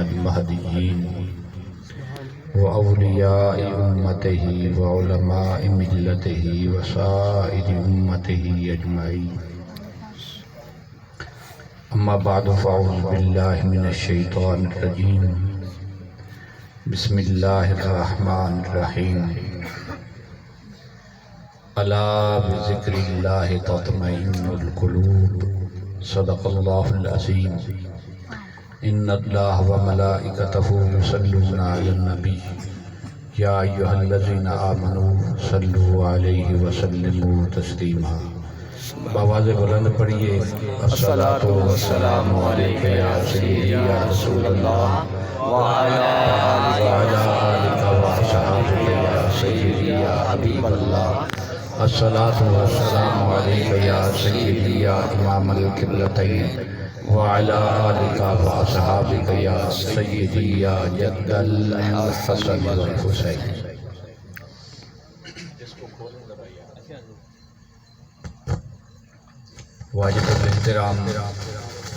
المهديين وأولياء أمته وعلماء ملته وسائر أمته أجمعين. أما بعد فأعوذ بالله من الشيطان الرجيم. بسم الله الرحمن الرحيم. ألا بذكر الله تطمئن القلوب. صدق الله العظيم. إن الله وملائكته يصلون على النبي يا أيها الذين آمنوا صلوا عليه وسلموا تسليما. بآواز بلند پڑھیے الصلاۃ والسلام علیک یا سیدی یا رسول اللہ وعلی آلک وصحبہ یا سیدی یا حبیب اللہ. الصلاۃ والسلام علیک یا سیدی یا امام القبلتین وعلی آلک وصحبہ یا سیدی یا جد الحسن والحسین. واجب الاحترام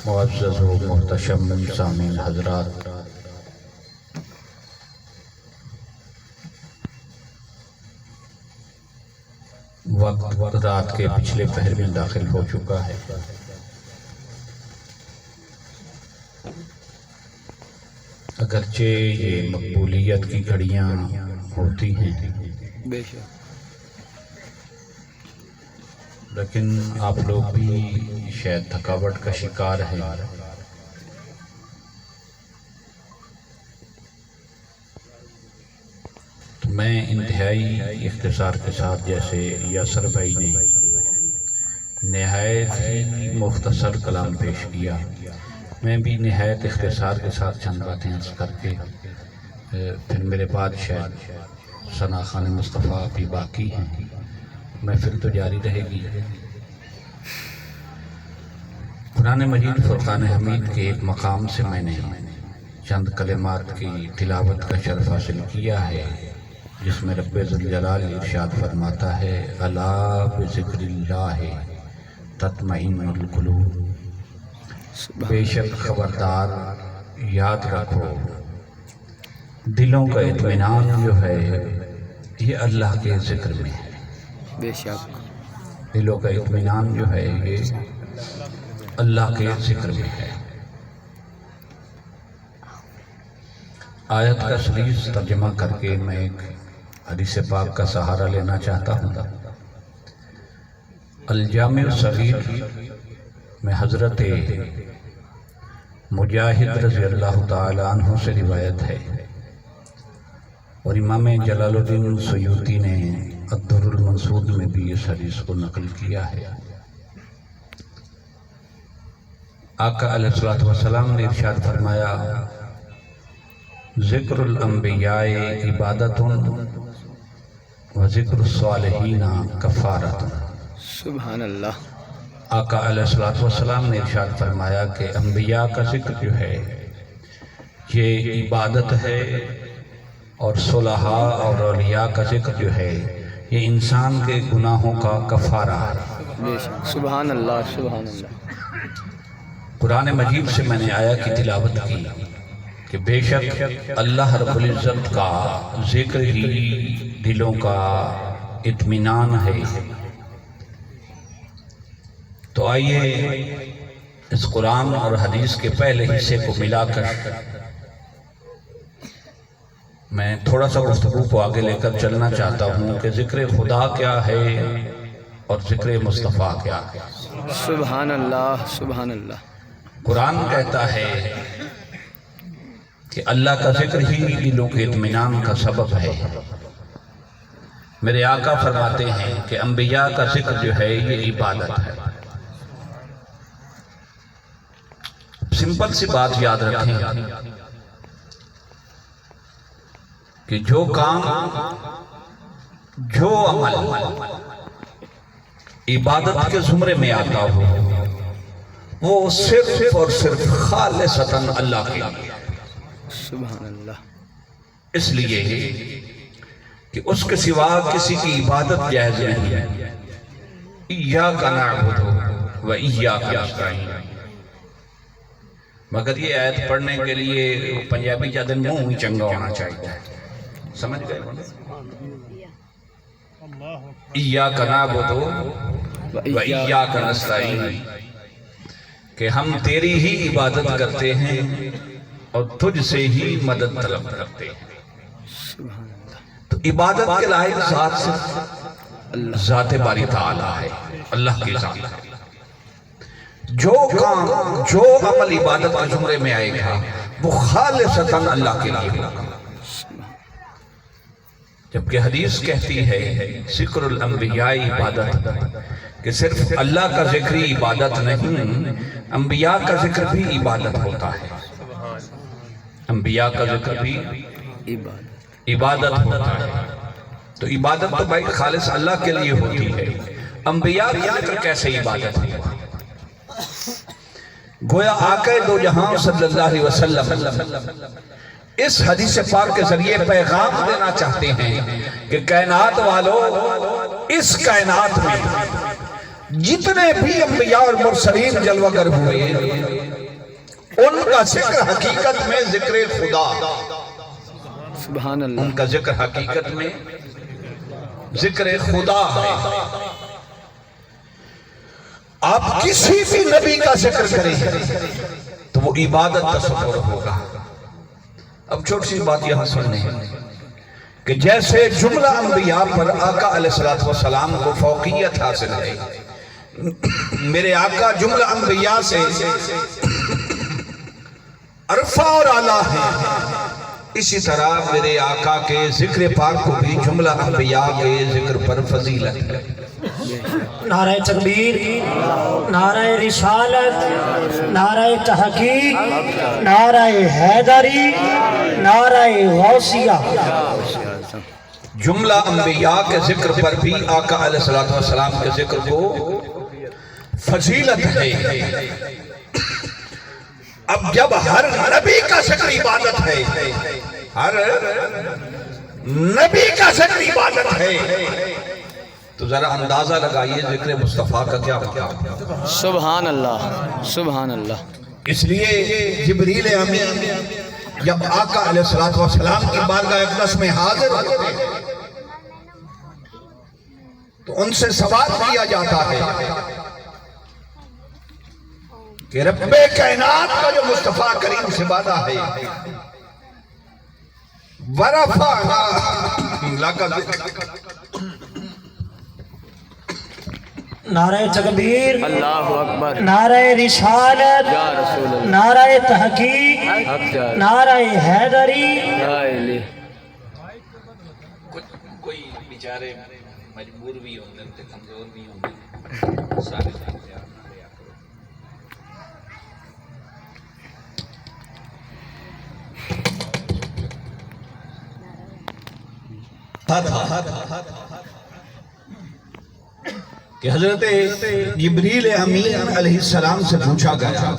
معزز و محتشم سامعین حضرات، وقت رات کے پچھلے پہر میں داخل ہو چکا ہے. اگرچہ یہ مقبولیت کی گھڑیاں ہوتی ہیں بے شک، لیکن آپ لوگ بھی شاید تھکاوٹ کا شکار ہیں. تو میں انتہائی اختصار کے ساتھ، جیسے یاسر بھائی نے نہایت ہی مختصر کلام پیش کیا، میں بھی نہایت اختصار کے ساتھ چند باتیں عرض کر کے پھر میرے بعد شاید ثنا خان مصطفیٰ بھی باقی ہیں، محفل تو جاری رہے گی. قرآن مجید فرقان حمید کے ایک مقام سے میں نے چند کلمات کی تلاوت کا شرف حاصل کیا ہے، جس میں رب ذوالجلال ارشاد فرماتا ہے الا بذکر اللہ تطمئن القلوب. بے شک خبردار، یاد رکھو، دلوں کا اطمینان جو ہے یہ اللہ کے ذکر میں ہے. بے شک، دلوں کا اطمینان جو ہے یہ اللہ کے ذکر میں ہے. آیت کا سلیس ترجمہ کر کے میں ایک حدیث پاک کا سہارا لینا چاہتا ہوں. الجامع الصغیر میں حضرت مجاہد رضی اللہ تعالی عنہ سے روایت ہے، اور امام جلال الدین سیوطی نے الدر المنصور میں بھی اس حدیث کو نقل کیا ہے. آقا علیہ الصلوۃ والسلام نے ارشاد فرمایا ذکر الانبیاء عبادت و ذکر الصالحین کفارت. سبحان اللہ. آقا علیہ الصلوۃ والسلام نے ارشاد فرمایا کہ انبیاء کا ذکر جو ہے یہ عبادت ہے، اور صلحاء اور اولیاء کا ذکر جو ہے یہ انسان کے گناہوں کا کفارہ ہے. بے شک، سبحان اللہ، سبحان اللہ. قرآن مجید سے میں نے آیا کی تلاوت کی کہ بے شک اللہ رب العزت کا ذکر ہی دلوں کا اطمینان ہے. تو آئیے اس قرآن اور حدیث کے پہلے حصے کو ملا کر میں تھوڑا سا گفتگو کو آگے لے کر چلنا چاہتا ہوں کہ ذکر خدا کیا ہے اور ذکر مصطفیٰ کیا ہے. سبحان اللہ، سبحان اللہ. قرآن کہتا ہے کہ اللہ کا ذکر ہی دلوں کے اطمینان کا سبب ہے. میرے آقا فرماتے ہیں کہ انبیاء کا ذکر جو ہے یہ عبادت ہے. سمپل سی بات یاد رکھیں کہ جو کام، جو عمل عبادت کے زمرے میں آتا ہو وہ صرف اور صرف خالصتاً اللہ کے لیے. سبحان اللہ. اس لیے کہ اس کے سوا کسی کی عبادت جائز نہیں. ایاک نعبد و ایاک نستعین. مگر یہ آیت پڑھنے کے لیے پنجابی جادن منہ ہی چنگا ہونا چاہیے. سمجھ گئے؟ ایاک نعبد و ایاک نستعین، کہ ہم تیری ہی عبادت کرتے ہیں اور تجھ سے ہی مدد طلب کرتے ہیں. تو عبادت کے لائق ذات سے ذات باری تعالیٰ ہے، اللہ کی ذات ہے. جو کام جو عمل عبادت کے زمرے میں آئے گا وہ خالصتاً اللہ کے لیے ہوگا. جبکہ حدیث کہتی ہے ذکر الانبیاء عبادت، کہ صرف اللہ کا ذکر ہی عبادت نہیں، انبیاء کا ذکر بھی عبادت ہوتا ہے. انبیاء کا ذکر بھی عبادت ہوتا ہے. تو عبادت تو بھائی خالص اللہ کے لیے ہوتی ہے. انبیاء کا ذکر کیسے عبادت ہے؟ گویا آقا دو جہاں صلی اللہ علیہ وسلم اس حدیث پاک کے ذریعے پیغام دینا چاہتے ہیں کہ کائنات والوں، اس کائنات میں جتنے بھی انبیاء اور مرسلین جلوہ گر ہوئے ان کا ذکر حقیقت میں ذکر خدا، سبحان اللہ، ان کا ذکر حقیقت میں ذکر خدا ہے. آپ کسی بھی نبی کا ذکر کریں تو وہ عبادت تصور ہوگا. اب چھوٹی سی بات یہاں سننے کہ جیسے جملہ انبیاء پر آقا علیہ السلام کو فوقیت حاصل ہے، میرے آقا جملہ انبیاء سے عرفہ اور اعلیٰ ہیں، اسی طرح میرے آقا کے ذکر پاک کو بھی جملہ انبیاء کے ذکر پر فضیلت ہے. نعرہ تکبیر، نعرہ رسالت، نعرہ تحقیق، نعرہ حیدری، نعرہ غوثیہ. جملہ انبیاء کے ذکر پر بھی آقا علیہ السلام کے ذکر کو فضیلت ہے. اب جب ہر نبی کا ذکر عبادت ہے، ہر نبی کا ذکر عبادت ہے، تو ذرا اندازہ لگائیے ذکر مصطفیٰ کا کیا ہوگا. سبحان اللہ، سبحان اللہ. اس لیے جبریل امین جب آقا علیہ السلام کی بارگاہ اقدس میں حاضر ہوتے ہیں تو ان سے سوال کیا جاتا ہے کہ رب کائنات کا جو مصطفیٰ کریم سے وعدہ ہے، وَرَفَعْنَا لَكَ ذِكْرَكَ. نعرہ تکبیر، اللہ اکبر، نعرہ رسالت، یا رسول اللہ، نعرہ تحقیق، حق جا نعرہ حیدری. لا الہ. کوئی بیچارے مجبور بھی ہوندے تے کمزور بھی ہوندے سارے کہ حضرت جبریل امین علیہ السلام سے پوچھا گیا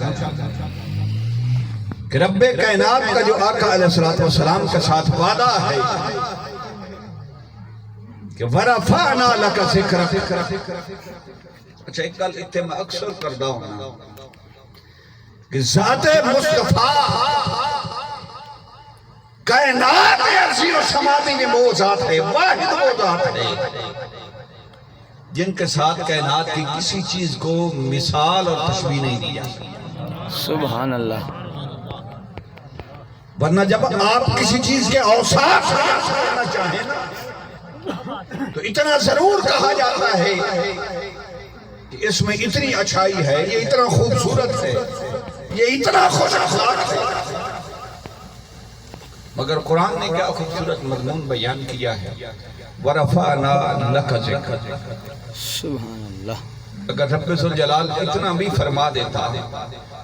کہ رب کائنات کا جو آقا علیہ السلام کے ساتھ وعدہ ہے کہ وَرَفَعْنَا لَكَ ذِكْرَكَ. اچھا ایک گل اتنے میں اکثر کردہ ہوں کہ ذات مصطفیٰ کائنات ارضی و سماوی میں وہ ذات ہے، واحد وہ ذات ہے جن کے ساتھ کائنات کی کسی چیز کو مثال اور تشبیہ نہیں دی جاتی. سبحان اللہ. ورنہ جب آپ کسی چیز کے اوصاف کرنا چاہیں نا تو اتنا ضرور کہا جاتا ہے کہ اس میں اتنی اچھائی ہے، یہ اتنا خوبصورت ہے، یہ اتنا خوش اخلاق ہے. مگر قرآن نے کیا خوبصورت مضمون بیان کیا ہے، وَرَفَعْنَا لَكَ ذِكْرَكَ. سبحان اللہ. اگر رب ذوالجلال اتنا بھی فرما دیتا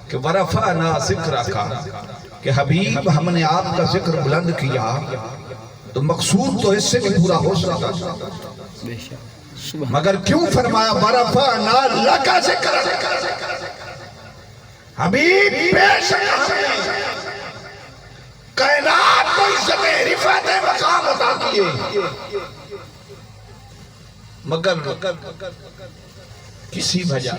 کہ وَرَفَعْنَا ذِكْرَكَ، کہ حبیب ہم نے آپ کا ذکر بلند کیا، تو مقصود تو اس سے بھی پورا ہو سکتا تھا. بے شک. سبحان. مگر کیوں فرمایا وَرَفَعْنَا لَكَ ذِكْرَكَ؟ حبیب بے شک ہم نے کائنات کو عزت رفعت مقام عطا کیے، مگر کسی وجہ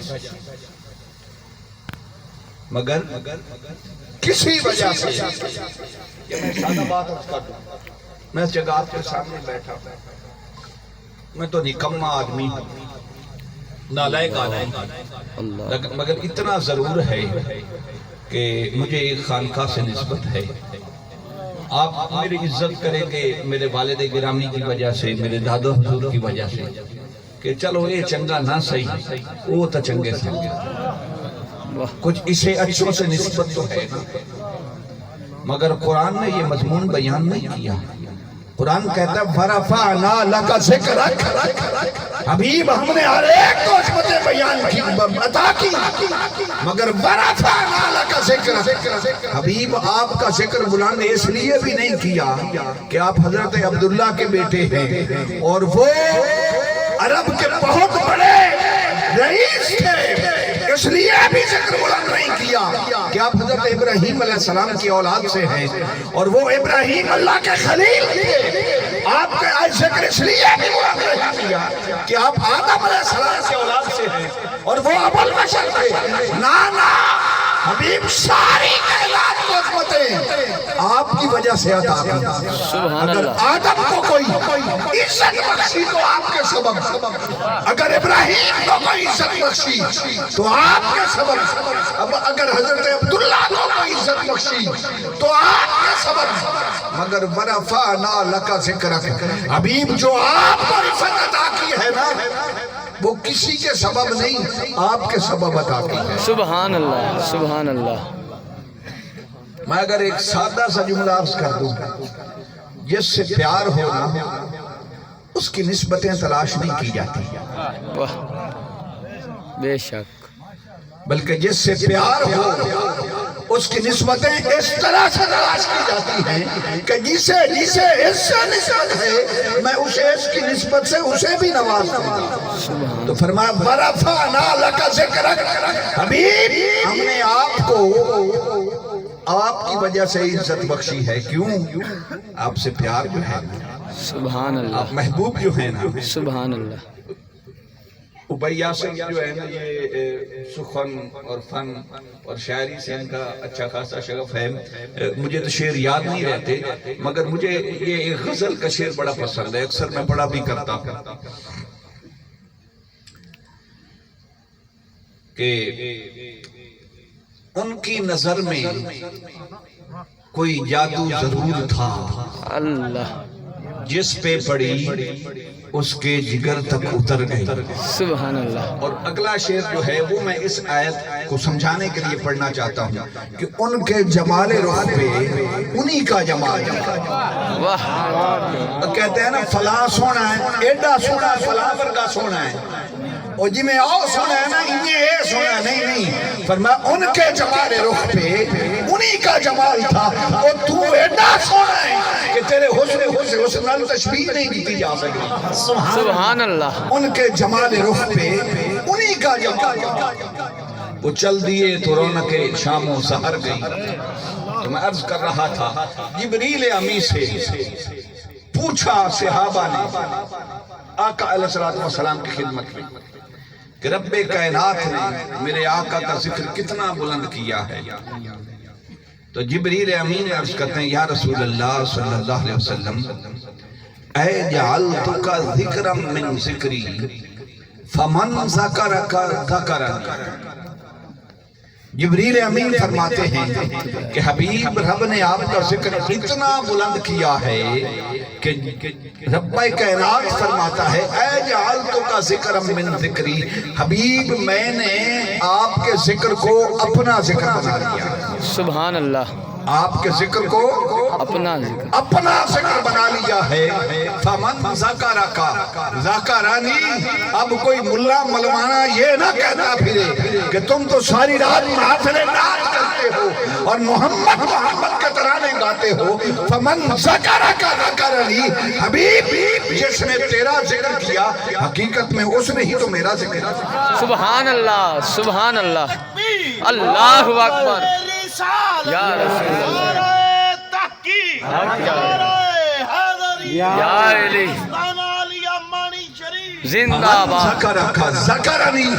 مگر کسی وجہ سے یہ میں سادہ بات عرض کر دوں، میں اس جگہ آپ کے سامنے بیٹھا ہوں، میں تو نکمہ آدمی ہوں، نالائق آدمی، مگر اتنا ضرور ہے کہ مجھے ایک خانقاہ سے نسبت ہے۔ آپ میری عزت کریں گے میرے والد گرامی کی وجہ سے، میرے دادا حضور کی وجہ سے، کہ چلو یہ چنگا نہ صحیح وہ تو چنگے سنگے، کچھ اسے اچھوں سے نسبت تو ہے نا، مگر قرآن نے یہ مضمون بیان نہیں کیا۔ قرآن کہتا ہے وَرَفَعْنَا لَكَ ذِكْرَكَ، حبیب ہم نے ہر ایک کو عظمتیں بیان کی عطا کی، مگر وَرَفَعْنَا لَكَ ذِكْرَكَ، حبیب آپ کا ذکر بلند اس لیے بھی نہیں کیا کہ آپ حضرت عبداللہ کے بیٹے ہیں اور وہ عرب کے بہت بڑے رئیس تھے، اس لیے بھی ذکر بلند نہیں کیا کہ آپ حضرت ابراہیم علیہ السلام کی اولاد سے ہیں اور وہ ابراہیم اللہ کے خلیل تھے، آپ کے ذکر اس لیے بھی بلند نہیں کیا کہ آپ آدم علیہ السلام کی اولاد سے ہیں اور وہ ابو البشر تھے۔ نا حبیب ساری کائنات کو عظمتیں آپ کی وجہ سے عطا کی، اگر آدم کو کوئی عزت بخشی تو آپ کے سبب، اگر ابراہیم کو کوئی عزت بخشی تو آپ کے سبب، اب اگر حضرت عبداللہ کو کوئی عزت بخشی تو آپ کے سبب، مگر وَرَفَعْنَا لَكَ ذِكْرَكَ، حبیب جو آپ کو عزت عطا کی ہے نا وہ کسی کے سبب نہیں، آپ کے سبب عطا کی ہے۔ سبحان اللہ، سبحان اللہ۔ میں اگر ایک سادہ سا جملہ عرض کر دوں، جس سے پیار ہونا اس کی نسبتیں تلاش نہیں کی جاتی، واہ، بے شک، بلکہ جس سے پیار ہو اس کی نسبتیں اس طرح سے تلاش کی جاتی ہیں کہ جسے اس سے نسبت ہے میں اسے اس کی نسبت سے اسے بھی نواز دوں۔ تو فرمایا وَرَفَعْنَا لَكَ ذِكْرَكَ، حبیب ہم نے آپ کو آپ کی وجہ سے عزت بخشی ہے، کیوں؟ آپ سے پیار جو ہے، سبحان اللہ، آپ محبوب جو ہیں نا۔ سبحان اللہ۔ ابی یاسر جو ہے نا یہ سخن اور فن اور شاعری سے ان کا اچھا خاصا شغف ہے، مجھے تو شعر یاد نہیں رہتے مگر مجھے یہ ایک غزل کا شعر بڑا پسند ہے، اکثر میں پڑھا بھی کرتا ہوں کہ ان کی نظر میں کوئی جادو ضرور تھا، اللہ، جس پہ پڑی اس کے جگر تک اتر گئی۔ سبحان اللہ۔ اور اگلا شعر جو ہے وہ میں اس آیت کو سمجھانے کے لیے پڑھنا چاہتا ہوں کہ ان کے جمال رخ پہ انہی کا جمال ہے۔ واہ، کہتے ہیں نا فلاں سونا ہے، ایڈا سونا ہے، فلاں ورگا سونا ہے، اور جی میں آؤ سونا ہے نا انہیں اے سونا ہے، نہیں فرمایا ان کے جمال رخ پہ انہی کا جمال تھا، اور تو ایڈا سونا ہے کہ تیرے حسن نال تشبیہ نہیں دی جا سکتی۔ سبحان اللہ۔ ان کے جمال رخ پہ انہی کا جمال، وہ چل دیے تو رونق شام و سحر گئی۔ تو میں عرض کر رہا تھا جبریل امی سے پوچھا صحابہ نے آقا علیہ السلام کی خدمت میں کہ رب کائنات نے میرے آقا کا ذکر کتنا بلند کیا ہے، تو جبریل امین عرض کرتے ہیں یا رسول اللہ صلی اللہ علیہ وسلم اے جعلتک ذکرا من ذکری فمن ذکرک ذکرنی۔ جبریل امین فرماتے ہیں کہ حبیب رب نے آپ کا ذکر اتنا بلند کیا ہے کہ رب کائنات فرماتا ہے اے جعلتک ذکرا من ذکری، حبیب میں نے آپ کے ذکر کو اپنا ذکر بنا لیا۔ سبحان اللہ۔ آپ کے ذکر کو اپنا ذکر بنا لیا ہے۔ فمن ذکرکا ذکرنی، اب کوئی ملا ملوانا یہ نہ کہتا پھرے کہ تم تو ساری رات محافل نعت کرتے ہو اور محمد کے ترانے گاتے ہو۔ فمن ذکرکا ذکرنی، حبیب جس نے تیرا ذکر کیا حقیقت میں اس نے ہی تو میرا ذکر کیا۔ سبحان اللہ، سبحان اللہ، اللہ اکبر یا رسول اللہ، یا الہی، زندہ باد ذکرک ذکرنی،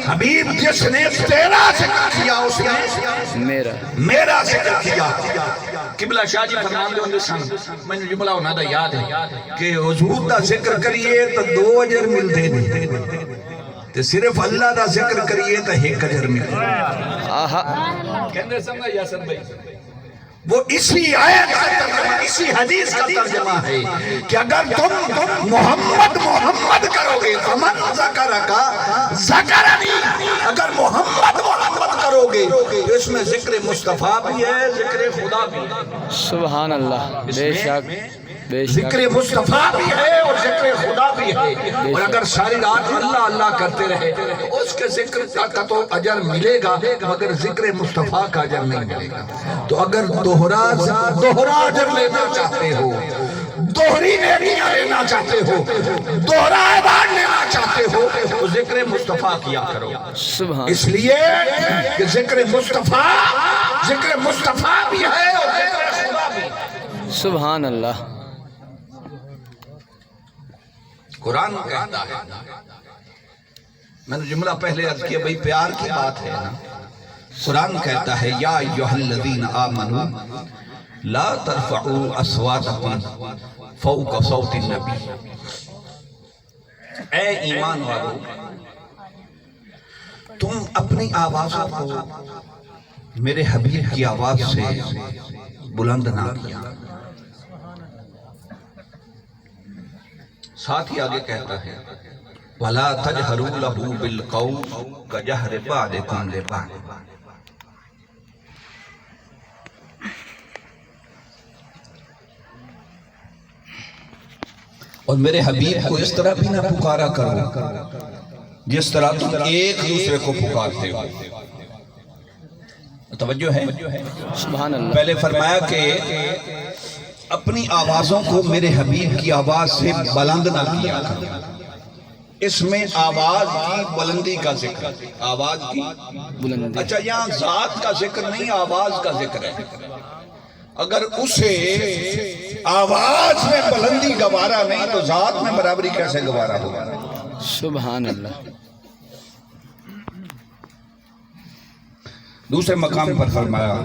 حبیب جس نے تیرا ذکر کیا اس نے میرا ذکر کیا۔ قبلہ شاہ جی فرماندے ہوندے سن، میں نے جملہ انہاں دا یاد ہے کہ حضور دا ذکر کریے تو 2 اجر ملتے ہیں، تے صرف اللہ دا ذکر کریے تو 1 اجر ملتے ہیں۔ کہنے سمجھا یاسر بھائی، وہ اسی آیت کا ترجمہ، اسی حدیث کا ترجمہ ہے کہ اگر تم محمد محمد کرو گے، فمن ذکرک ذکرنی، اگر محمد محمد کرو گے تو اس میں ذکر مصطفیٰ بھی ہے، ذکر خدا بھی ہے۔ سبحان اللہ، بے شک بے شک، ذکر مصطفیٰ بھی ہے اور ذکر خدا بھی ہے۔ اور اگر ساری رات اللہ اللہ کرتے رہے تو اس کے ذکر کا تو اجر ملے گا، مگر ذکر مصطفیٰ کا اجر نہیں ملے گا۔ تو اگر دوہرا اجر لینا چاہتے ہو، دوہری نیکیاں لینا چاہتے ہو، دوہرا عبادت لینا چاہتے ہو تو ذکر مصطفیٰ کیا کرو۔ سبحان، اس لیے کہ ذکر مصطفیٰ بھی ہے اور ذکر خدا بھی ہے۔ سبحان اللہ، قرآن کہتا ہے، میں نے جملہ پہلے عرض کیا بھئی پیار کی بات ہے نا، قرآن کہتا ہے یا ایھا الذین آمنوا لا ترفعوا اصواتکم فوق صوت النبی، اے ایمان والو تم اپنی آوازوں کو میرے حبیب کی آواز سے بلند نہ کیا۔ ساتھ ہی آگے کہتا ہے وَلَا تَجْهَرُوا لَهُ بِالْقَوْلِ كَجَهْرِ بَعْضِكُمْ لِبَعْضٍ، اور میرے حبیب کو اس طرح بھی نہ پکارا کرو جس طرح تم ایک دوسرے کو پکارتے ہو۔ توجہ ہے؟ سبحان اللہ، پہلے فرمایا کہ اپنی آوازوں کو میرے حبیب کی آواز سے بلند نہ کیا کرو۔ اس میں آواز کی بلندی کا ذکر ہے، آواز کی بلندی، اچھا یہاں ذات کا ذکر نہیں، آواز کا ذکر ہے۔ اگر اسے آواز میں بلندی گوارا نہیں تو ذات میں برابری کیسے گوارا ہوگا؟ سبحان اللہ، دوسرے مقام پر فرمایا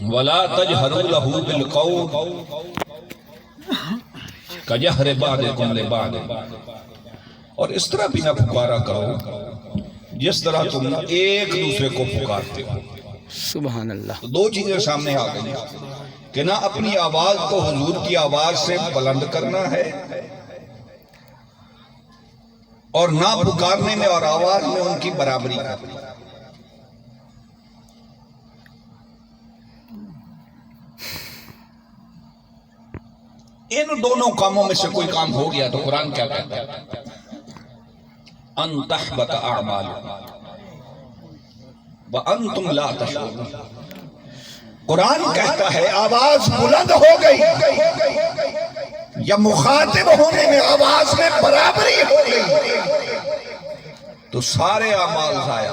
وَلَا تَجْهَرُوا لَهُ بِالْقَوْلِ كَجَهْرِ بَعْضِكُمْ لِبَعْضٍ، اور اس طرح بھی نہ پکارا کرو جس طرح تم ایک دوسرے کو پکارتے ہو۔ سبحان اللہ، تو 2 چیزیں سامنے آ گئی کہ نہ اپنی آواز کو حضور کی آواز سے بلند کرنا ہے اور نہ پکارنے میں اور آواز میں ان کی برابری کرنا۔ ان دونوں کاموں میں سے کوئی کام ہو گیا تو قرآن کیا کہتا ہے؟ ان تحبط اعمالکم وانتم لا تشعرون، قرآن کہتا ہے آواز بلند ہو گئی یا مخاطب ہونے میں آواز میں برابری ہو گئی تو سارے اعمال ضائع،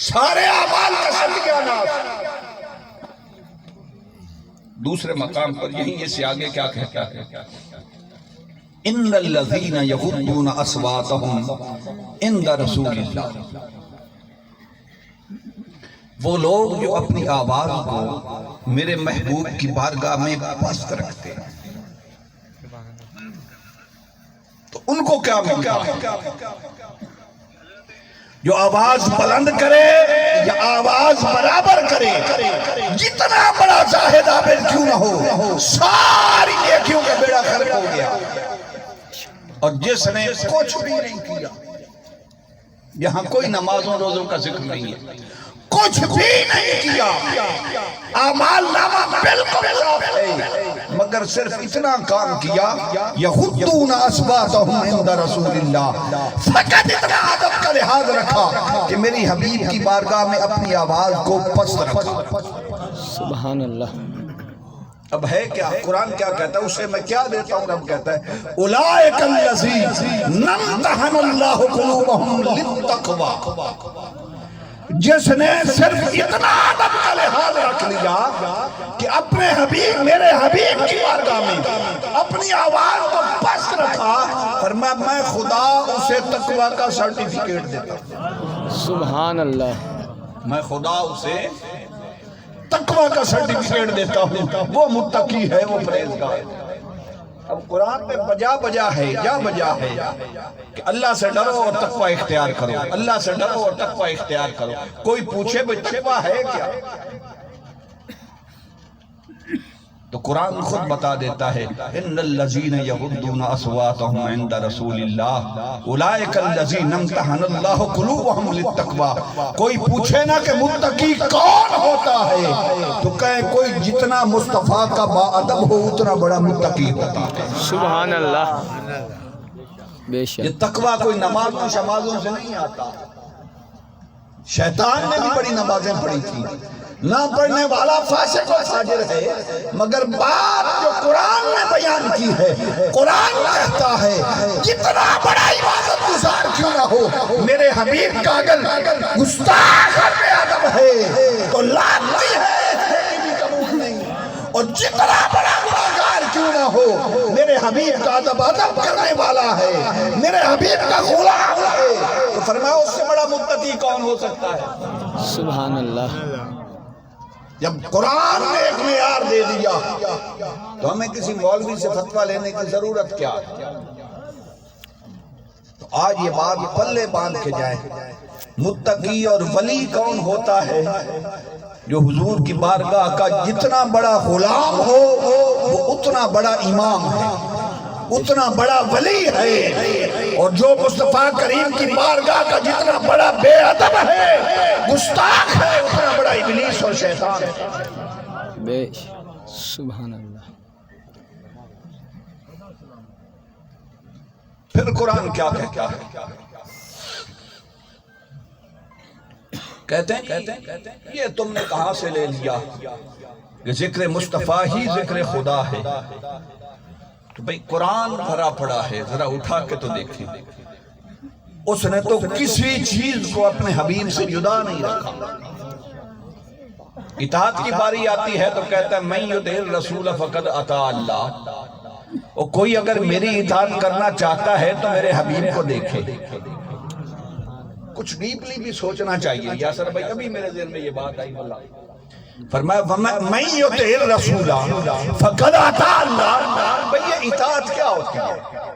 سارے اعمال کا ستیاناش۔ دوسرے مقام پر یہیں اس سے آگے کیا کہتا ہے؟ ان الذین یغضون اصواتهم عند رسول اللہ، وہ لوگ جو اپنی آواز کو میرے محبوب کی بارگاہ میں پست رکھتے ہیں تو ان کو کیا ملتا ہے؟ جو آواز بلند کرے یا آواز برابر کرے، جتنا بڑا زاہد عابد کیوں نہ ہو، ساری نیکیوں کا بیڑا غرق ہو گیا۔ اور جس نے کچھ بھی نہیں کیا، یہاں کوئی نمازوں روزوں کا ذکر نہیں ہے، کچھ بھی نہیں کیا، اعمال نامہ بالکل صاف ہے، مگر صرف اتنا کام کیا یغضون اصواتهم عند رسول اللہ، فقط اتنا ادب کا لحاظ رکھا کہ میری حبیب کی بارگاہ میں اپنی آواز کو پست رکھا۔ سبحان اللہ، اب ہے کیا؟ قرآن کیا کہتا ہے؟ اسے میں کیا دیتا ہوں؟ رب کہتا ہے اولئک الذین امتحن اللہ قلوبہم للتقوی، جس نے صرف اتنا ادب کا لحاظ رکھ لیا کہ اپنے حبیب میرے حبیب کی بارگاہ میں اپنی آواز کو پست رکھا، فرمایا میں خدا اسے تقوی کا سرٹیفکیٹ دیتا ہوں، سبحان اللہ، میں خدا اسے تقوی کا سرٹیفکیٹ دیتا ہوں، وہ متقی ہے، وہ پرہیزگار ہے۔ اب قرآن میں بجا ہے کہ اللہ سے ڈرو اور تقوی اختیار کرو، اللہ سے ڈرو اور تقوی اختیار کرو۔ کوئی پوچھے بھئی تقوی ہے کیا؟ تو قرآن خود بتا دیتا ہے ان الذین یغضون اصواتهم عند رسول اللہ اولئک الذین امتحن اللہ قلوبهم للتقوی۔ کوئی پوچھے نا کہ متقی کون ہوتا ہے تو کہیں کوئی جتنا مصطفیٰ کا باادب ہو اتنا بڑا متقی ہوتا ہے۔ سبحان اللہ، بے شک یہ تقوی کوئی نمازوں شمازوں سے نہیں آتا۔ شیطان نے بھی بڑی نمازیں پڑھی تھی، نہ پڑھنے والا فاسق و فاجر ہے، مگر بات جو قرآن نے بیان کی ہے، قرآن کہتا ہے جتنا بڑا عبادت گزار کیوں نہ ہو، میرے حبیب کا اگر گستاخ بے ادب ہے تو لعنتی ہے بھی قبول نہیں، اور جتنا بڑا گناہگار کیوں نہ ہو میرے حبیب کا ادب کرنے والا ہے، میرے حبیب کا غلام ہے، تو فرمایا اس سے بڑا متقی کون ہو سکتا ہے؟ سبحان اللہ۔ جب قرآن نے ایک معیار دے دیا تو ہمیں کسی مولوی سے فتویٰ لینے کی ضرورت کیا ہے؟ تو آج یہ بات پلے باندھ کے جائے، متقی اور ولی کون ہوتا ہے؟ جو حضور کی بارگاہ کا جتنا بڑا غلام ہو وہ اتنا بڑا امام ہے، اتنا بڑا ولی ہے، اور جو مصطفیٰ کریم کی بارگاہ کا جتنا بڑا بے ادب ہے، گستاخ ہے، اتنا بڑا ابلیس اور شیطان ہے۔ بے سبحان اللہ۔ پھر قرآن کیا کہتا ہے؟ کہتے ہیں یہ تم نے کہاں سے لے لیا کہ ذکر مصطفیٰ ہی ذکر خدا ہے؟ تو بھئی قرآن بھرا پڑا ہے، ذرا اٹھا کے تو دیکھیں، اس نے تو کسی چیز کو اپنے حبیب سے جدا نہیں رکھا۔ اطاعت کی باری آتی ہے تو کہتا ہے من یطع الرسول فقد اطاع اللہ، اور کوئی اگر میری اطاعت کرنا چاہتا ہے تو میرے حبیب کو دیکھے۔ کچھ ڈیپلی بھی سوچنا چاہیے۔ یاسر بھائی ابھی میرے ذہن میں یہ بات آئی، فرمایا من یطع الرسول فقد اطاع اللہ۔ بھئی یہ اطاعت کیا ہوتی ہے؟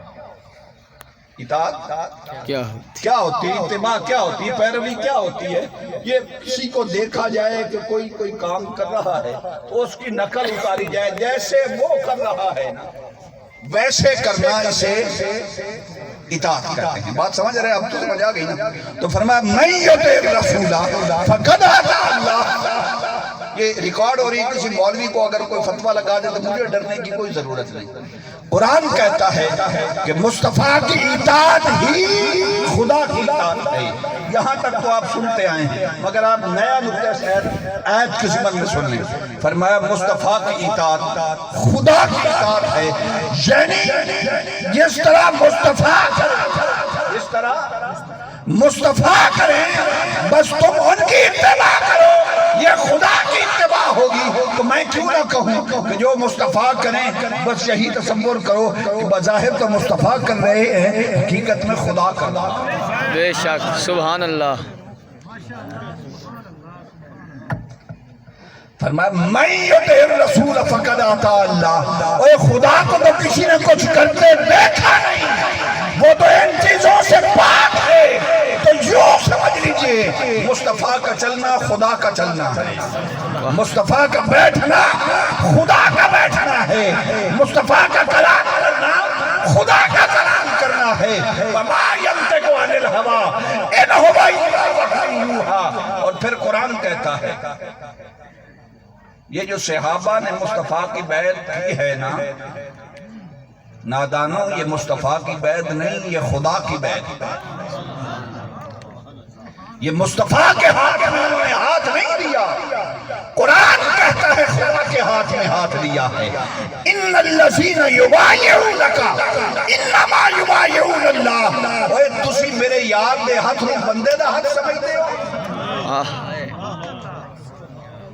اطاعت کیا ہوتی ہے؟ اتباع کیا ہوتی ہے؟ پیروی کیا ہوتی ہے؟ یہ کسی کو دیکھا جائے کہ کوئی کام کر رہا ہے تو اس کی نقل اتاری جائے، جیسے وہ کر رہا ہے نا ویسے کرنا، اسے اطاعت کہتے ہیں۔ بات سمجھ رہے ہیں؟ اب تو سمجھ آ گئی نا؟ تو فرمایا من یطع الرسول فقد اطاع اللہ۔ یہ ریکارڈ ہو رہی ہے، کسی مولوی کو اگر کوئی فتویٰ لگا دے تو مجھے ڈرنے کی کوئی ضرورت نہیں۔ قرآن کہتا ہے کہ مصطفیٰ کی اطاعت ہی خدا کی اطاعت ہے۔ یہاں تک تو آپ سنتے آئے ہیں، مگر آپ نیا نقطہ سے آیت کی ضمن میں سن لیں۔ فرمایا مصطفیٰ کی اطاعت خدا کی اطاعت ہے، یعنی جس طرح مصطفیٰ کریں بس تم ان کی اتباع کرو، یہ خدا کی اتباع ہوگی۔ تو میں کیوں نہ کہوں کہ جو مصطفیٰ کریں بس یہی تصور کرو کہ بظاہر تو مصطفیٰ کر رہے ہیں، حقیقت میں خدا کر رہا ہے۔ بے شک، سبحان اللہ۔ فرمایا من یطع الرسول فقد اطاع اللہ۔ اوہ خدا کو تو کسی نے کچھ کرتے دیکھا نہیں، وہ تو ان چیزوں سے پاک ہے۔ تو یوں سمجھ لیجئے مصطفیٰ کا چلنا خدا کا چلنا ہے، مصطفیٰ کا بیٹھنا خدا کا بیٹھنا ہے، مصطفیٰ کا کلام کرنا خدا کا کلام کرنا ہے۔ وما ينطق عن الهوى ان هو الا وحی یوحی۔ اور پھر قرآن کہتا ہے یہ جو صحابہ نے مصطفیٰ کی بیعت کی ہے نا، نادانوں یہ مصطفیٰ کی بیعت نہیں، یہ خدا کی بیعت ہے۔ یہ مصطفیٰ کے ہاتھ میں انہوں نے ہاتھ نہیں دیا، قرآن کہتا ہے خدا کے ہاتھ میں ہاتھ دیا ہے۔ ان الذین یبایعونک انما یبایعون اللہ۔ اوے تسی میرے یار دے ہاتھ میں بندے دا ہاتھ سمجھتے ہو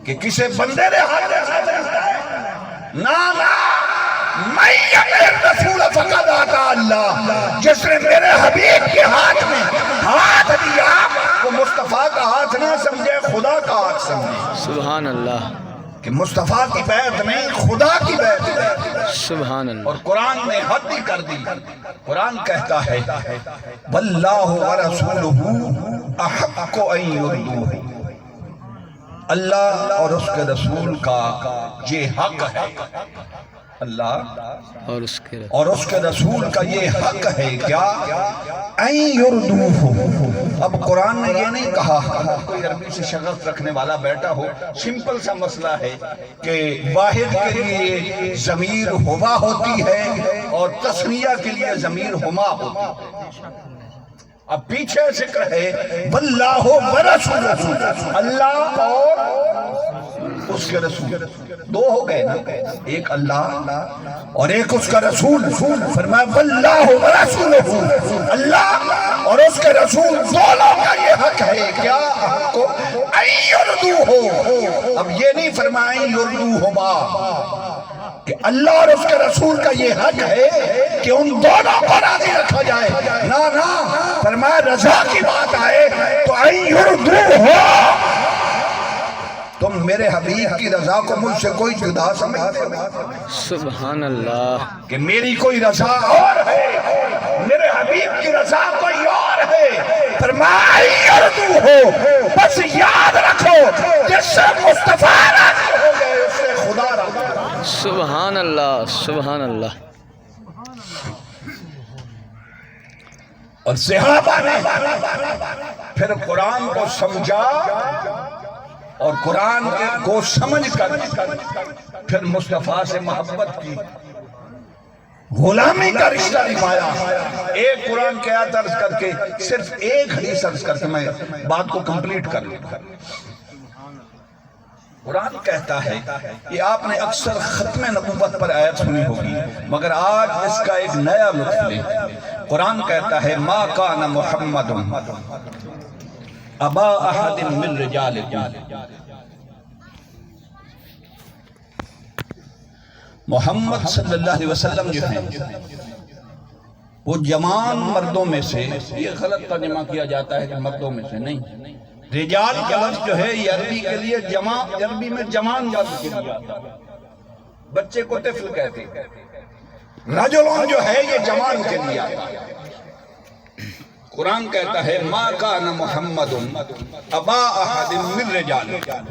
کہ کسے بندے دے ہاتھ میں نا میت رسول فقط آتا اللہ، جس نے میرے حبیب کے ہاتھ میں ہاتھ دیا وہ مصطفیٰ کا ہاتھ نہ سمجھے، خدا کا ہاتھ سمجھے، سبحان اللہ، کہ مصطفیٰ کی بیعت میں خدا کی بیعت ہے۔ سبحان اللہ، اور قرآن نے حد ہی کر دی، قرآن کہتا ہے واللہ ورسولہ احق ان یردوہ، اللہ اور اس کے رسول کا یہ حق ہے، اللہ اور اس کے رسول کا یہ حق ہے کیا ان یردوہ۔ اب قرآن نے یہ نہیں کہا، کوئی عربی سے شغف رکھنے والا بیٹا ہو، سمپل سا مسئلہ ہے کہ واحد کے لیے ضمیر ہوا ہوتی ہے اور تثنیہ کے لیے ضمیر ہما ہوتی ہے۔ اب پیچھے ذکر ہے واللہ ورسولہ، اللہ اور اس کے رسول، دو ہو گئے نا، ایک اللہ اور ایک اس کا رسول، فرمایا واللہ ورسولہ، اللہ اور اس کے رسول دونوں کا یہ حق ہے کیا حق کو ان یردوہ۔ اب یہ نہیں فرمایا ان یردوہما، کہ اللہ اور اس کے رسول کا یہ حق ہے کہ ان دونوں کو راضی رکھا جائے، نا فرمایا رضا کی بات آئے تو ان یردوہ، تم میرے حبیب کی رضا کو مجھ سے کوئی جدا سمجھتے ہو؟ سبحان اللہ، کہ میری کوئی رضا اور ہے، میرے حبیب کی رضا کوئی اور ہے، فرمایا ان یردوہ، بس یاد رکھو جس سے مصطفیٰ راضی ہو گئے اس سے خدا راضی ہو گئے۔ سبحان اللہ، سبحان اللہ، اور صحابہ نے پھر قرآن کو سمجھا اور قرآن کو سمجھ کر پھر مصطفیٰ سے محبت کی، غلامی کا رشتہ نبھایا۔ ایک قرآن کے آیت عرض کر کے، صرف ایک حدیث عرض کر کے میں بات کو کمپلیٹ کر لوں۔ قرآن کہتا ہے کہ آپ نے اکثر ختم نبوت پر آیت سنی ہوگی، مگر آج اس کا ایک نیا لطف لیں۔ قرآن کہتا ہے ما کان محمد ابا احد من رجالکم، محمد صلی اللہ علیہ وسلم جو ہیں وہ جوان مردوں میں سے، یہ غلط ترجمہ کیا جاتا ہے کہ مردوں میں سے نہیں، رجال کا لفظ جو ہے یہ عربی کے لیے عربی میں جوان مرد کے لیے آتا ہے، بچے کو طفل کہتے ہیں، رجلون جو ہے یہ جوان کے لیے آتا ہے۔ قرآن کہتا ہے ما کان محمد ابا احد من رجالکم،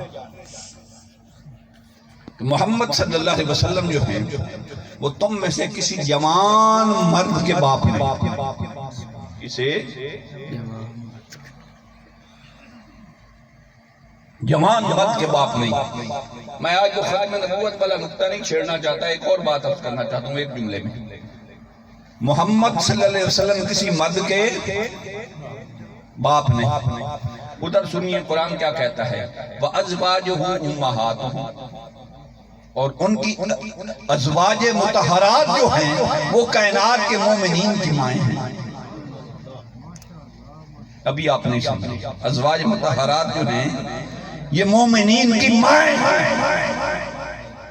محمد صلی اللہ علیہ وسلم جو ہیں وہ تم میں سے کسی جوان مرد کے باپ ہیں، کسے جوان مرد کے باپ نہیں۔ میں آج جو ختم نبوت والا نقطہ نہیں چھیڑنا چاہتا، ایک اور بات عرض کرنا چاہتا ہوں ایک جملے میں۔ محمد صلی اللہ علیہ وسلم کسی مرد کے باپ نہیں۔ ادھر سنیے قرآن کیا کہتا ہے وَأَزْوَاجُهُ أُمَّهَاتُهُمْ، اور ان کی ازواج مطہرات جو ہیں وہ کائنات کے مومنین کی مائیں ہیں۔ ابھی آپ نہیں سمجھے، ازواج مطہرات جو ہیں یہ مومنین کی مائیں ہیں۔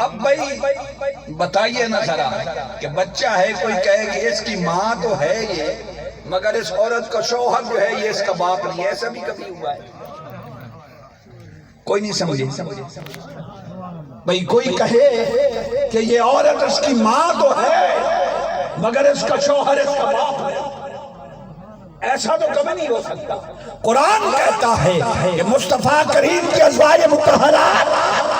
اب بھائی بتائیے نا ذرا کہ بچہ ہے، کوئی کہے کہ اس کی ماں تو ہے یہ، مگر اس عورت کا شوہر جو ہے یہ اس کا باپ نہیں ہے، ایسا بھی کبھی ہوا ہے؟ کوئی نہیں سمجھے؟ بھئی کوئی کہے کہ یہ عورت اس کی ماں تو ہے مگر اس کا شوہر اس کا باپ ہے، ایسا تو کبھی نہیں ہو سکتا۔ قرآن کہتا ہے کہ مصطفیٰ کریم کی ازواج مطہرات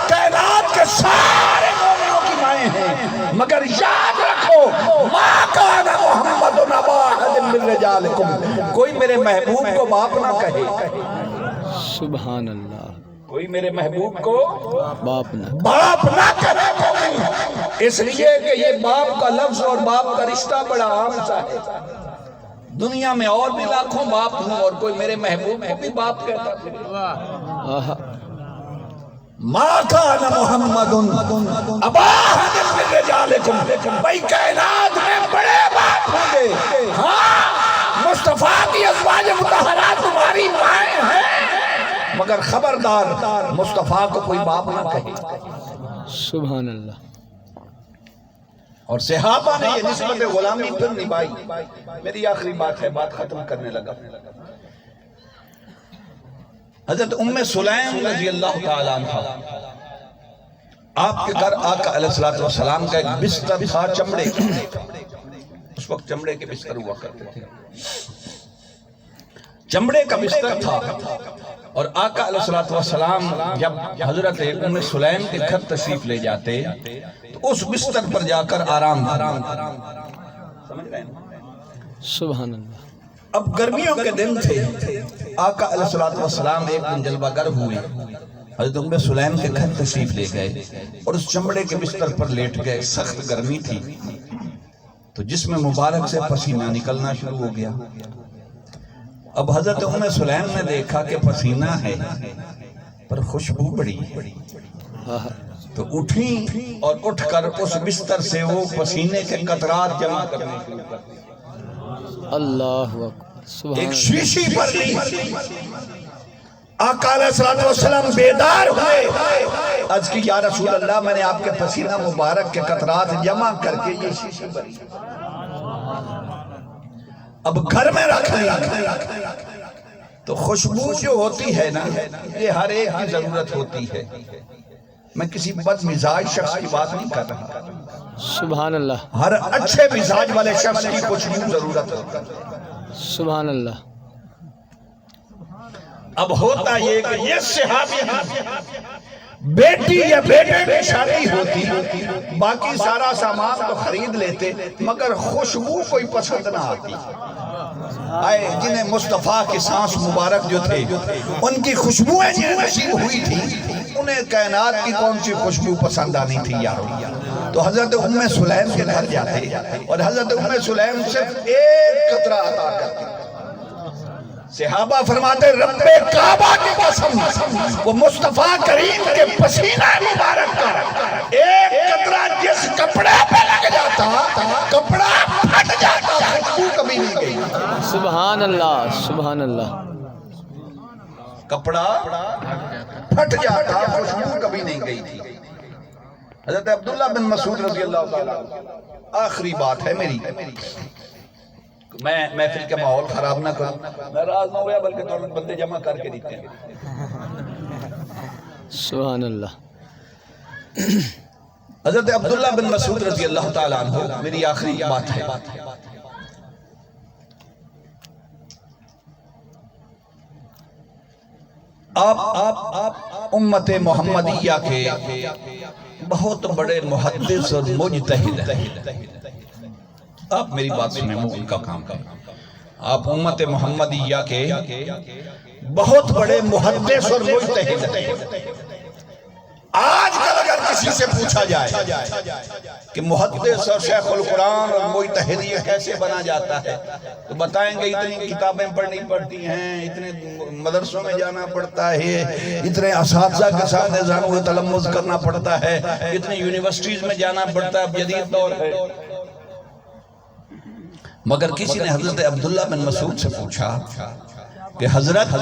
کائنات کے سارے مومنوں کی مائیں ہیں، مگر یاد رکھو ما کان محمد ابا احد من رجالکم، کوئی میرے محبوب کو باپ نہ کہے، سبحان اللہ، کوئی میرے محبوب کو باپ نہ کرے کوئی، اس لیے کہ یہ باپ کا لفظ اور باپ کا رشتہ بڑا عام سا ہے۔ دنیا میں اور بھی لاکھوں باپ ہوں اور کوئی میرے محبوب کو بھی باپ کہتا ہے۔ ما کان محمد ابا احد من رجالکم، بھئی کائنات میں بڑے باپ ہوں گے، ہاں مصطفیٰ کی ازواج مطہرات تمہاری مائیں ہیں، مگر خبردار مصطفیٰ کو کوئی باپ نہ کہے۔ سبحان اللہ، اور صحابہ نے یہ نسبت غلامی پھر نبھائی. میری آخری بات ہے، بات ختم کرنے لگا. حضرت ام سلیم رضی اللہ تعالیٰ عنہ، آپ کے گھر آقا علیہ السلام کا ایک بستر تھا چمڑے کا. اس وقت چمڑے کے بستر ہوا کرتے تھے. چمڑے کا بستر تھا اور آقا علیہ السلام جب حضرت ام سلیم کے گھر تشریف لے جاتے تو اس بستر پر جا کر آرام سمجھ رہے ہیں؟ سبحان اللہ. اب گرمیوں کے دن تھے. آقا علیہ السلام ایک دن جلوہ گر ہوئے، حضرت ام سلیم کے گھر تشریف لے گئے اور اس چمڑے کے بستر پر لیٹ گئے. سخت گرمی تھی تو جسم مبارک سے پسینہ نکلنا شروع ہو گیا. اب حضرت ام سلیم نے دیکھا کہ پسینہ ہے پر خوشبو بڑی ہے، تو اٹھیں اور اٹھ کر اس بستر سے وہ پسینے کے قطرات جمع کرنے شروع کر دی. اللہ اکبر. سبحان ایک اللہ. شیشی پر لی. آقا علیہ السلام بیدار ہوئے. عرض کی یا رسول اللہ، میں نے آپ کے پسینہ مبارک کے قطرات جمع کر کے یہ شیشی بری، اب گھر میں رکھ لی. تو خوشبو جو ہوتی ہے نا، یہ ہر ایک کی ضرورت ہوتی ہے. میں کسی بد مزاج شخص کی بات نہیں کر رہا. سبحان اللہ. ہر اچھے مزاج والے شخص کی خوشبو ضرورت ہوتی ہے. سبحان اللہ. اب ہوتا یہ کہ یہ صحابی بیٹی یا بیٹے کی شادی ہوتی، باقی سارا سامان تو خرید لیتے مگر خوشبو کوئی پسند نہ آتی. آئے جنہیں مصطفیٰ کی سانس مبارک جو تھے، ان کی خوشبویں جنہیں نصیب ہوئی تھی، انہیں کائنات کی کون سی خوشبو پسند آنی تھی یارو. تو حضرت ام سلیم کے گھر جاتے اور حضرت ام سلیم صرف ایک قطرہ عطا کرتی. صحابہ فرماتے رب کعبہ کی قسم، وہ مصطفیٰ کریم کے پسینہ مبارک کا ایک قطرہ جس کپڑے پہ لگ جاتا کپڑا پھٹ جاتا، خوشبو کبھی نہیں گئی. سبحان اللہ. سبحان اللہ. کپڑا پھٹ جاتا، خوشبو کبھی نہیں گئی تھی. حضرت عبداللہ بن مسعود رضی اللہ تعالیٰ. آخری بات ہے میری، میں محفل کے ماحول خراب نہ کروں، ناراض نہ ہویا بلکہ دولت بندے جمع کر کے دیتے ہیں. سبحان اللہ. حضرت عبداللہ بن مسعود رضی اللہ تعالیٰ عنہ، میری آخری بات ہے. آپ امت محمدیہ کے بہت بڑے محدث اور مجتہد ہیں. آپ میری بات سنیں، وہ ان کا کام کریں. آپ امت محمدیہ کے بہت بڑے محدث اور مجتہد ہیں. آج کل اگر کسی سے پوچھا جائے کہ محدث اور شیخ القرآن اور مجتہد یہ کیسے بنا جاتا ہے تو بتائیں گے اتنی کتابیں پڑھنی پڑتی ہیں، اتنے مدرسوں میں جانا پڑتا ہے، اتنے اساتذہ کے ساتھ نظام و تلمذ کرنا پڑتا ہے، اتنے یونیورسٹیز میں جانا پڑتا ہے، جدید دور ہے. مگر کسی نے حضرت عبداللہ بن مسعود سے پوچھا کہ حضرت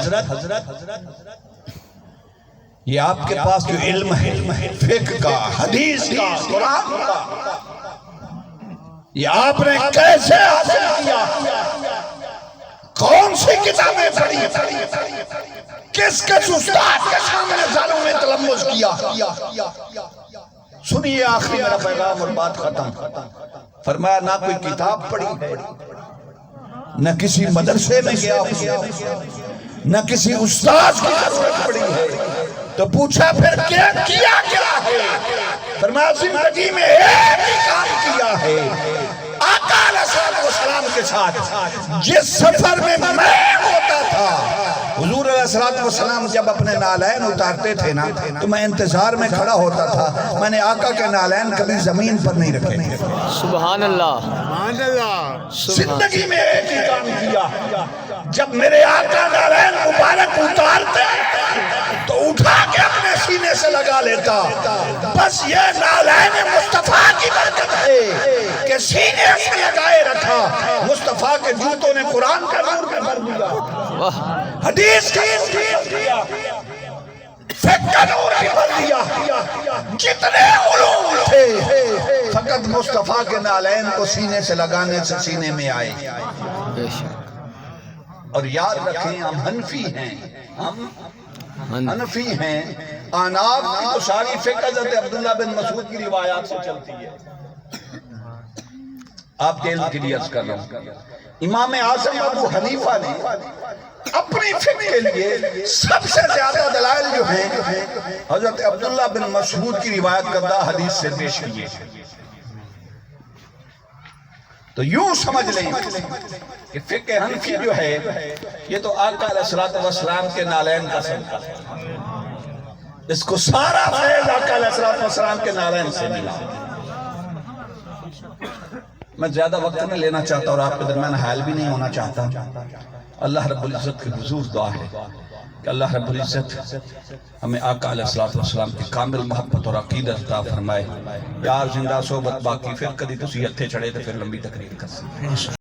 یہ آپ کے پاس جو علم ہے فقہ کا، حدیث کا، قرآن کا، یہ آپ نے کیسے حاصل کیا؟ کون سی کتابیں پڑھی؟ کس استاد کے سامنے سالوں میں تلمذ کیا؟ سنیے آخری میرا پیغام اور بات ختم. فرمایا نہ کوئی کتاب پڑھی ہے، نہ کسی مدرسے میں گیا ہوں، نہ کسی استاد کی ضرورت پڑی ہے. تو پوچھا پھر کیا ہے؟ فرمایا زندگی میں ایک ہی کام کیا ہے. آقا علیہ السلام کے ساتھ جس سفر میں میں ہوتا تھا، حضور علیہ السلام جب اپنے نالین اتارتے تھے نا تو میں انتظار میں کھڑا ہوتا تھا. میں نے آقا کے نالین کبھی زمین پر نہیں رکھے. سبحان اللہ. زندگی میں ایک ہی کام کیا، جب میرے آقا نالین مبارک اتارتے تو اٹھا کے اپنے سینے سے لگا لیتا. بس یہ نالین مصطفیٰ کی برکت ہے کہ سینے سے لگائے رکھا. مصطفیٰ کے جوتوں نے قرآن کا نور میں بھر دیا، حدیث کا نور بھر دیا، فقہ کا نور بھی بھر دیا. جتنے علوم تھے فقط مصطفیٰ کے نالین کو سینے سے لگانے سے سینے میں آئے. بے شک اور یاد رکھیں ہم حنفی ہیں, ہم حنفی ہیں. آناف کی تو ساری فقہ حضرت عبداللہ بن مسعود کی روایات سے چلتی ہے. آپ کے علم کے لیے عرض کر رہا ہوں, امام اعظم ابو حنیفہ نے اپنی فقہ کے لیے سب سے زیادہ دلائل جو ہیں حضرت عبداللہ بن مسعود کی روایت کردہ حدیث سے پیش کیے. تو یوں سمجھ لیں کہ فقہ حنفی جو ہے یہ تو آقا علیہ السلام کے نالین کا صدقہ ہے. اس کو سارا فیض آقا علیہ السلام کے نالین سے ملا. میں زیادہ وقت نہیں لینا چاہتا اور آپ کے درمیان حائل بھی نہیں ہونا چاہتا. اللہ رب العزت کی حضور دعا ہے کہ اللہ رب العزت ہمیں آقا علیہ السلام کی کامل محبت اور عقیدت عطا فرمائے. یار زندہ صحبت باقی, پھر کدی تسی ہتھے چڑھے تو پھر لمبی تقریر کر سکتے.